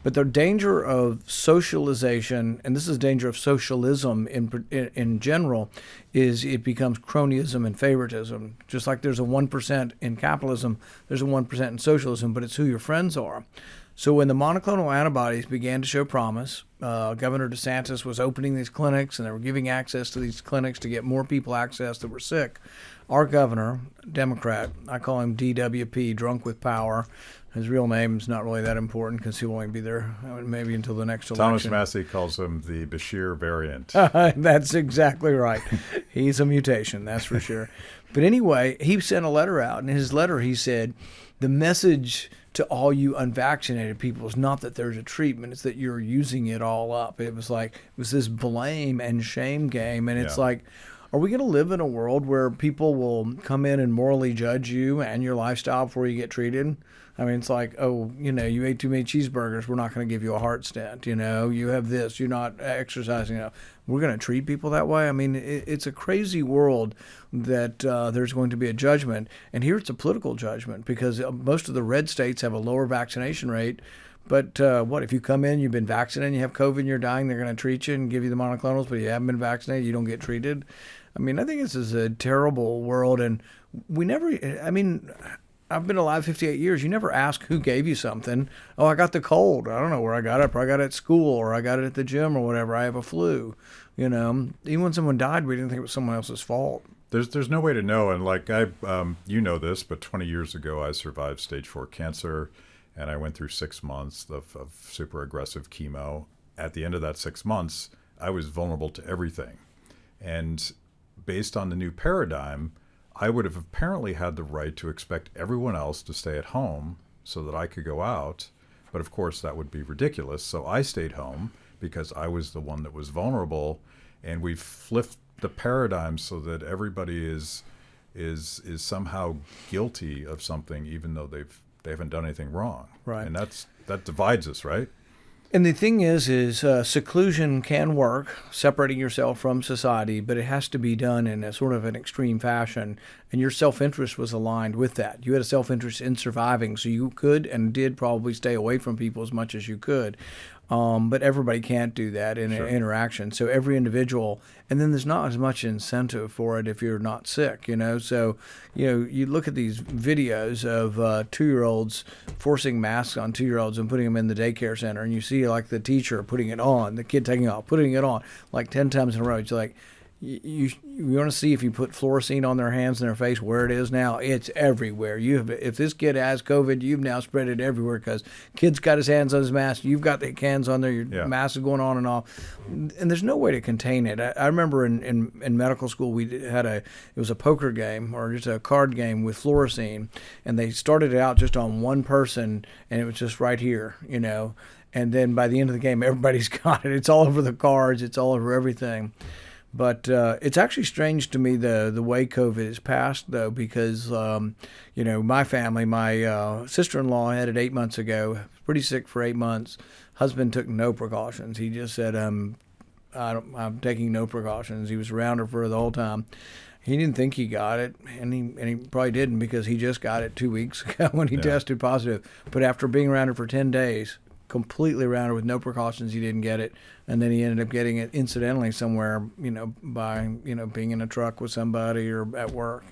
But the danger of socialization, and this is danger of socialism in general, is it becomes cronyism and favoritism. Just like there's a 1% in capitalism, there's a 1% in socialism, but it's who your friends are. So when the monoclonal antibodies began to show promise, Governor DeSantis was opening these clinics, and they were giving access to these clinics to get more people access that were sick. Our governor, Democrat, I call him DWP, drunk with power. His real name is not really that important because he'll only be there maybe until the next election. Thomas Massey calls him the Bashir variant. That's exactly right. He's a mutation, that's for sure. But anyway, he sent a letter out. And in his letter, he said, the message to all you unvaccinated people is not that there's a treatment, it's that you're using it all up. It was this blame and shame game. And it's like, are we going to live in a world where people will come in and morally judge you and your lifestyle before you get treated? I mean, it's like, oh, you ate too many cheeseburgers, we're not going to give you a heart stent. You have this, you're not exercising enough. We're going to treat people that way? I mean, it's a crazy world that there's going to be a judgment. And here it's a political judgment because most of the red states have a lower vaccination rate. But what, if you come in, you've been vaccinated, you have COVID, and you're dying, they're going to treat you and give you the monoclonals, but you haven't been vaccinated, you don't get treated? I mean, I think this is a terrible world. And I've been alive 58 years. You never ask who gave you something. Oh, I got the cold. I don't know where I got it. Probably got it at school, or I got it at the gym, or whatever. I have a flu. Even when someone died, we didn't think it was someone else's fault. There's no way to know. And like you know this, but 20 years ago, I survived stage 4 cancer, and I went through 6 months of super aggressive chemo. At the end of that 6 months, I was vulnerable to everything. And based on the new paradigm, I would have apparently had the right to expect everyone else to stay at home so that I could go out. But of course, that would be ridiculous. So I stayed home because I was the one that was vulnerable. And we've flipped the paradigm so that everybody is somehow guilty of something, even though they haven't done anything wrong. Right. And that divides us, right? And the thing is seclusion can work, separating yourself from society, but it has to be done in a sort of an extreme fashion. And your self-interest was aligned with that. You had a self-interest in surviving, so you could and did probably stay away from people as much as you could. But everybody can't do that in an interaction. So every individual, and then there's not as much incentive for it if you're not sick, So, you look at these videos of 2-year-olds forcing masks on 2-year-olds and putting them in the daycare center, and you see like the teacher putting it on, the kid taking it off, putting it on like 10 times in a row. It's like, you want to see if you put fluorescein on their hands and their face where it is now. It's everywhere. If this kid has COVID, you've now spread it everywhere because kid's got his hands on his mask. You've got the hands on there. Your mask is going on and off, and there's no way to contain it. I remember in medical school we had it was a poker game or just a card game with fluorescein, and they started it out just on one person, and it was just right here, and then by the end of the game, everybody's got it. It's all over the cards. It's all over everything. But it's actually strange to me the way COVID is passed, though, because, my family, my sister-in-law had it 8 months ago, pretty sick for 8 months. Husband took no precautions. He just said, I'm taking no precautions. He was around her for the whole time. He didn't think he got it, and he probably didn't because he just got it 2 weeks ago when he tested positive. But after being around her for 10 days, completely around her with no precautions, he didn't get it. And then he ended up getting it incidentally somewhere, by, being in a truck with somebody or at work,